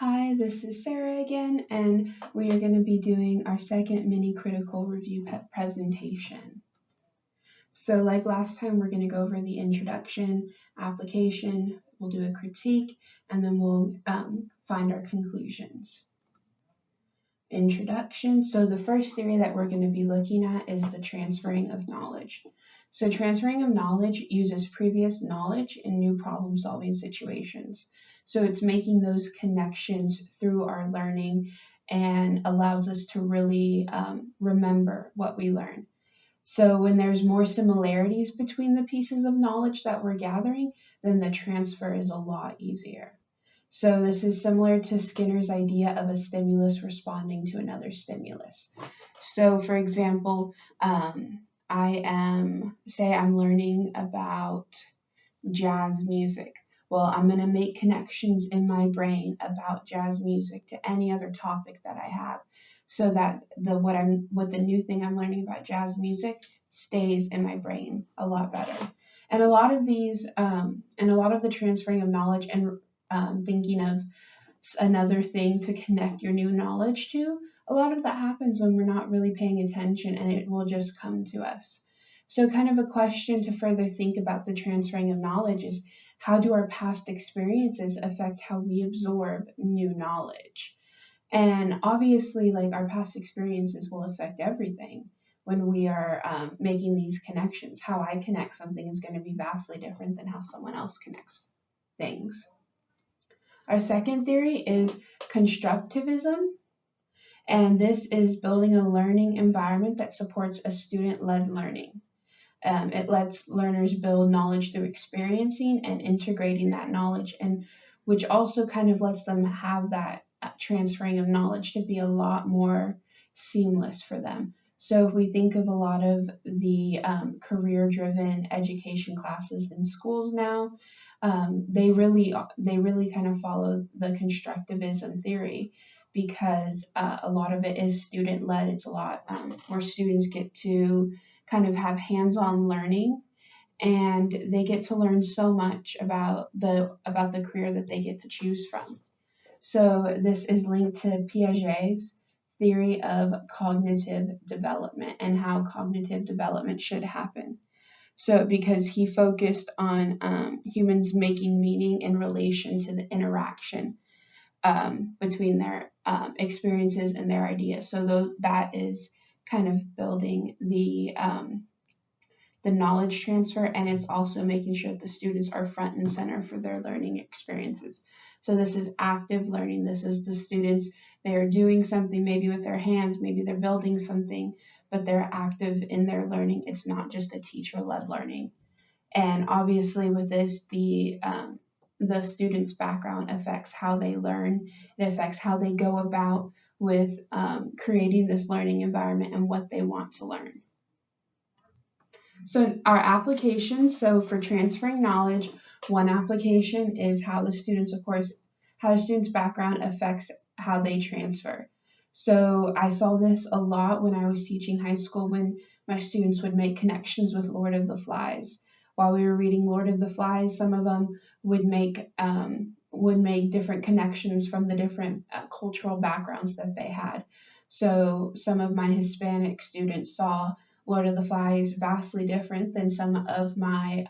Hi, this is Sarah again, and we are going to be doing our second mini critical review presentation. So like last time, we're going to go over the introduction, application, we'll do a critique, and then we'll find our conclusions. Introduction. So the first theory that we're going to be looking at is the transferring of knowledge. So transferring of knowledge uses previous knowledge in new problem-solving situations. So it's making those connections through our learning and allows us to really remember what we learn. So when there's more similarities between the pieces of knowledge that we're gathering, then the transfer is a lot easier. So this is similar to Skinner's idea of a stimulus responding to another stimulus. So for example, I'm learning about jazz music. Well, I'm going to make connections in my brain about jazz music to any other topic that I have, so that what the new thing I'm learning about jazz music stays in my brain a lot better. And a lot of the transferring of knowledge and thinking of another thing to connect your new knowledge to, a lot of that happens when we're not really paying attention and it will just come to us. So kind of a question to further think about the transferring of knowledge is, how do our past experiences affect how we absorb new knowledge? And obviously, like, our past experiences will affect everything when we are making these connections. How I connect something is going to be vastly different than how someone else connects things. Our second theory is constructivism, and this is building a learning environment that supports a student-led learning. It lets learners build knowledge through experiencing and integrating that knowledge, and which also kind of lets them have that transferring of knowledge to be a lot more seamless for them. So if we think of a lot of the career-driven education classes in schools now, they really kind of follow the constructivism theory, because a lot of it is student-led. It's a lot where students get to kind of have hands-on learning, and they get to learn so much about the career that they get to choose from. So this is linked to Piaget's theory of cognitive development and how cognitive development should happen. So because he focused on humans making meaning in relation to the interaction between their experiences and their ideas. So that is kind of building the knowledge transfer, and it's also making sure that the students are front and center for their learning experiences. So this is active learning. This is the students, they are doing something maybe with their hands, maybe they're building something, but they're active in their learning. It's not just a teacher-led learning. And obviously with this, the student's background affects how they learn. It affects how they go about with creating this learning environment and what they want to learn. So our applications, so for transferring knowledge, one application is how the student's background affects how they transfer. So I saw this a lot when I was teaching high school, when my students would make connections with Lord of the Flies. While we were reading Lord of the Flies, some of them would make different connections from the different cultural backgrounds that they had. So some of my Hispanic students saw Lord of the Flies vastly different than some of my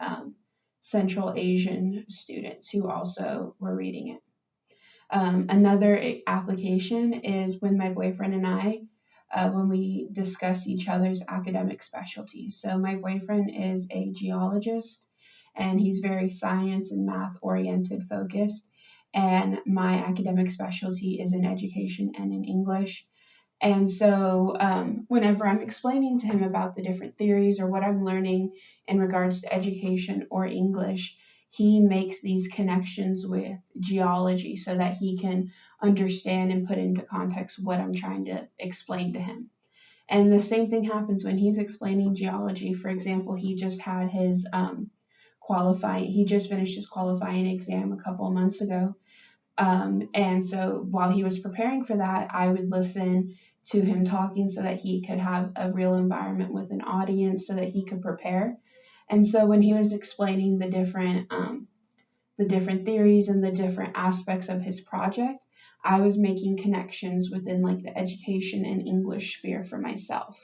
Central Asian students who also were reading it. Another application is when my boyfriend and I, when we discuss each other's academic specialties. So my boyfriend is a geologist, and he's very science and math oriented focused, and my academic specialty is in education and in English. And so whenever I'm explaining to him about the different theories or what I'm learning in regards to education or English, he makes these connections with geology so that he can understand and put into context what I'm trying to explain to him. And the same thing happens when he's explaining geology. For example, he just had his he just finished his qualifying exam a couple of months ago. And so while he was preparing for that, I would listen to him talking so that he could have a real environment with an audience so that he could prepare. And so when he was explaining the different theories and the different aspects of his project, I was making connections within like the education and English sphere for myself.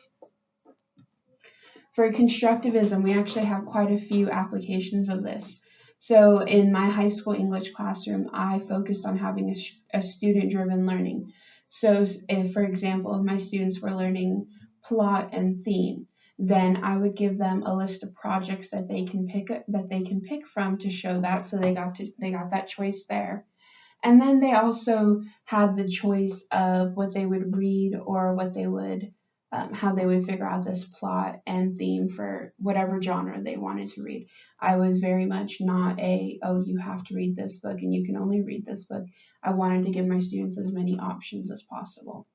For constructivism, we actually have quite a few applications of this. So in my high school English classroom, I focused on having a student-driven learning. So if, for example, if my students were learning plot and theme, then I would give them a list of projects that they can pick from to show that, so they got that choice there. And then they also had the choice of what they would read or what they would, how they would figure out this plot and theme for whatever genre they wanted to read. I was very much not oh, you have to read this book and you can only read this book. I wanted to give my students as many options as possible.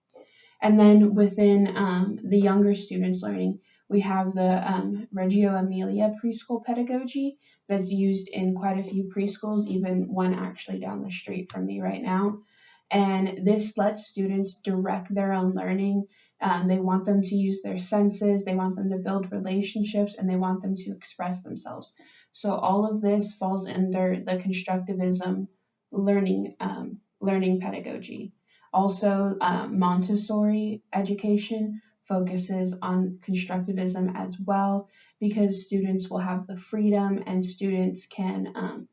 And then within the younger students learning, we have the Reggio Emilia preschool pedagogy that's used in quite a few preschools, even one actually down the street from me right now. And this lets students direct their own learning. They want them to use their senses, they want them to build relationships, and they want them to express themselves. So all of this falls under the constructivism learning pedagogy. Also, Montessori education focuses on constructivism as well, because students will have the freedom and students can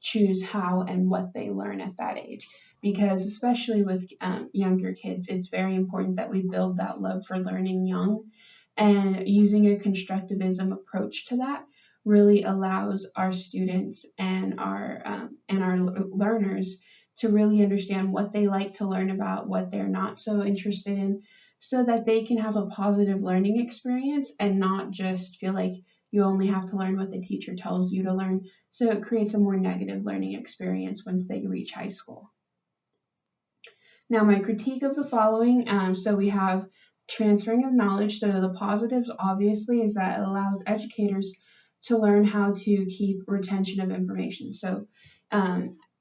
choose how and what they learn at that age. Because especially with younger kids, it's very important that we build that love for learning young, and using a constructivism approach to that really allows our students and our learners to really understand what they like to learn about, what they're not so interested in, so that they can have a positive learning experience and not just feel like you only have to learn what the teacher tells you to learn. So it creates a more negative learning experience once they reach high school. Now, my critique of the following, so we have transferring of knowledge. So the positives, obviously, is that it allows educators to learn how to keep retention of information. So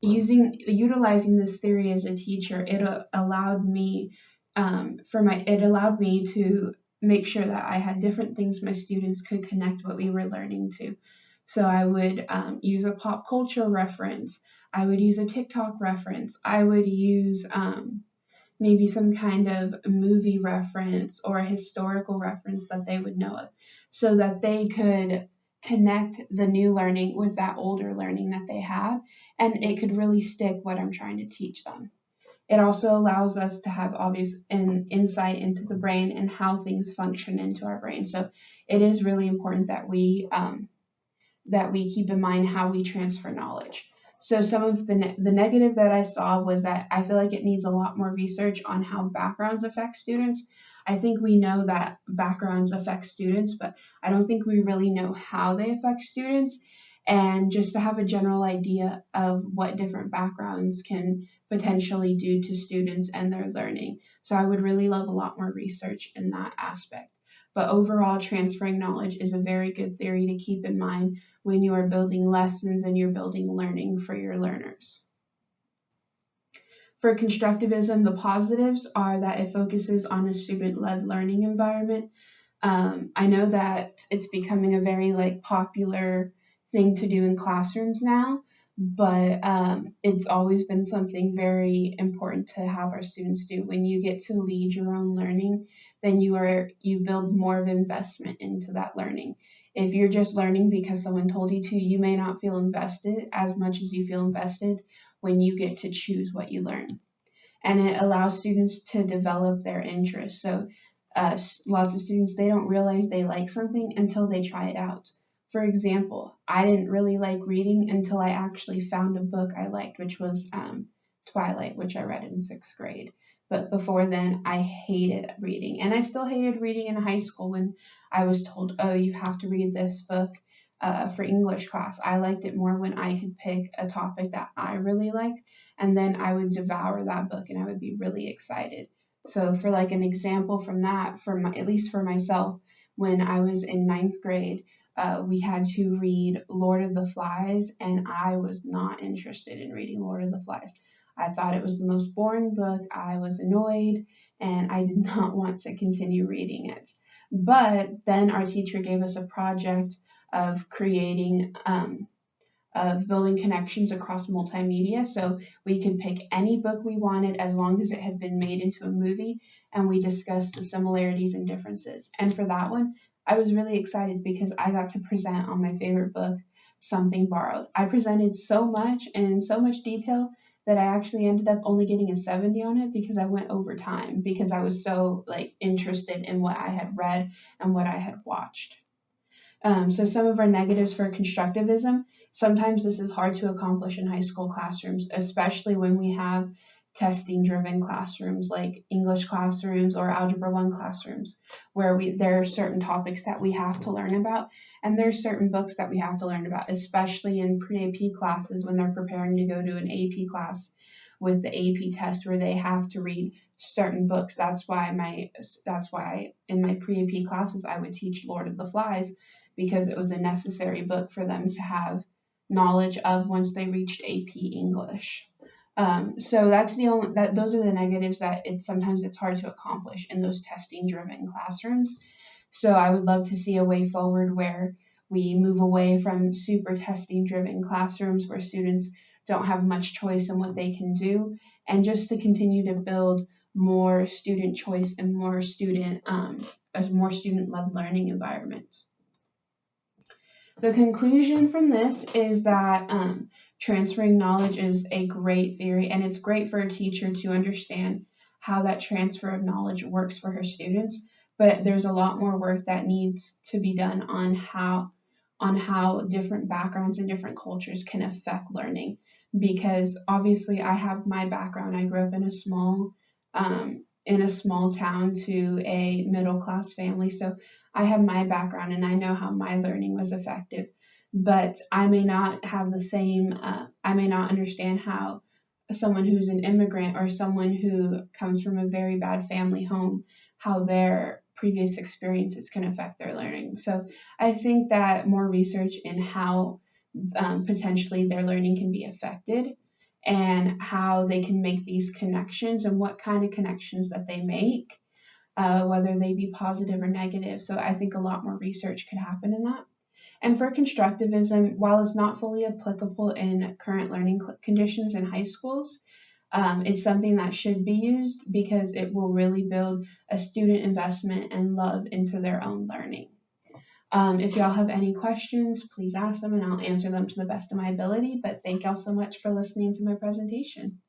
utilizing this theory as a teacher, it allowed me to make sure that I had different things my students could connect what we were learning to. So I would use a pop culture reference. I would use a TikTok reference. I would use maybe some kind of movie reference or a historical reference that they would know of, so that they could connect the new learning with that older learning that they had, and it could really stick what I'm trying to teach them. It also allows us to have obvious insight into the brain and how things function into our brain. So it is really important that we keep in mind how we transfer knowledge. So some of the negative that I saw was that I feel like it needs a lot more research on how backgrounds affect students. I think we know that backgrounds affect students, but I don't think we really know how they affect students. And just to have a general idea of what different backgrounds can potentially do to students and their learning. So I would really love a lot more research in that aspect. But overall, transferring knowledge is a very good theory to keep in mind when you are building lessons and you're building learning for your learners. For constructivism, the positives are that it focuses on a student-led learning environment. I know that it's becoming a very popular thing to do in classrooms now, but it's always been something very important to have our students do. When you get to lead your own learning, then you build more of investment into that learning. If you're just learning because someone told you to, you may not feel invested as much as you feel invested when you get to choose what you learn. And it allows students to develop their interests. So lots of students, they don't realize they like something until they try it out. For example, I didn't really like reading until I actually found a book I liked, which was Twilight, which I read in 6th grade. But before then, I hated reading. And I still hated reading in high school when I was told, oh, you have to read this book for English class. I liked it more when I could pick a topic that I really liked, and then I would devour that book and I would be really excited. So for an example from that, at least for myself, when I was in 9th grade, we had to read Lord of the Flies, and I was not interested in reading Lord of the Flies. I thought it was the most boring book. I was annoyed, and I did not want to continue reading it. But then our teacher gave us a project of creating of building connections across multimedia. So we could pick any book we wanted as long as it had been made into a movie, and we discussed the similarities and differences. And for that one, I was really excited because I got to present on my favorite book, Something Borrowed. I presented so much and in so much detail that I actually ended up only getting a 70 on it because I went over time because I was so interested in what I had read and what I had watched. So some of our negatives for constructivism, sometimes this is hard to accomplish in high school classrooms, especially when we have testing driven classrooms like English classrooms or Algebra 1 classrooms, where there are certain topics that we have to learn about, and there's certain books that we have to learn about, especially in pre-AP classes when they're preparing to go to an AP class with the AP test where they have to read certain books. That's why in my pre-AP classes I would teach Lord of the Flies, because it was a necessary book for them to have knowledge of once they reached AP English. So those are the negatives that sometimes it's hard to accomplish in those testing driven classrooms. So I would love to see a way forward where we move away from super testing driven classrooms where students don't have much choice in what they can do, and just to continue to build more student choice and more student led learning environments. The conclusion from this is that transferring knowledge is a great theory, and it's great for a teacher to understand how that transfer of knowledge works for her students. But there's a lot more work that needs to be done on how different backgrounds and different cultures can affect learning. Because obviously, I have my background. I grew up in a small town to a middle class family, so I have my background and I know how my learning was effective, but I may not have the same, I may not understand how someone who's an immigrant or someone who comes from a very bad family home, how their previous experiences can affect their learning. So I think that more research in how potentially their learning can be affected and how they can make these connections and what kind of connections that they make, whether they be positive or negative. So I think a lot more research could happen in that. And for constructivism, while it's not fully applicable in current learning conditions in high schools, it's something that should be used because it will really build a student investment and love into their own learning. If y'all have any questions, please ask them and I'll answer them to the best of my ability. But thank y'all so much for listening to my presentation.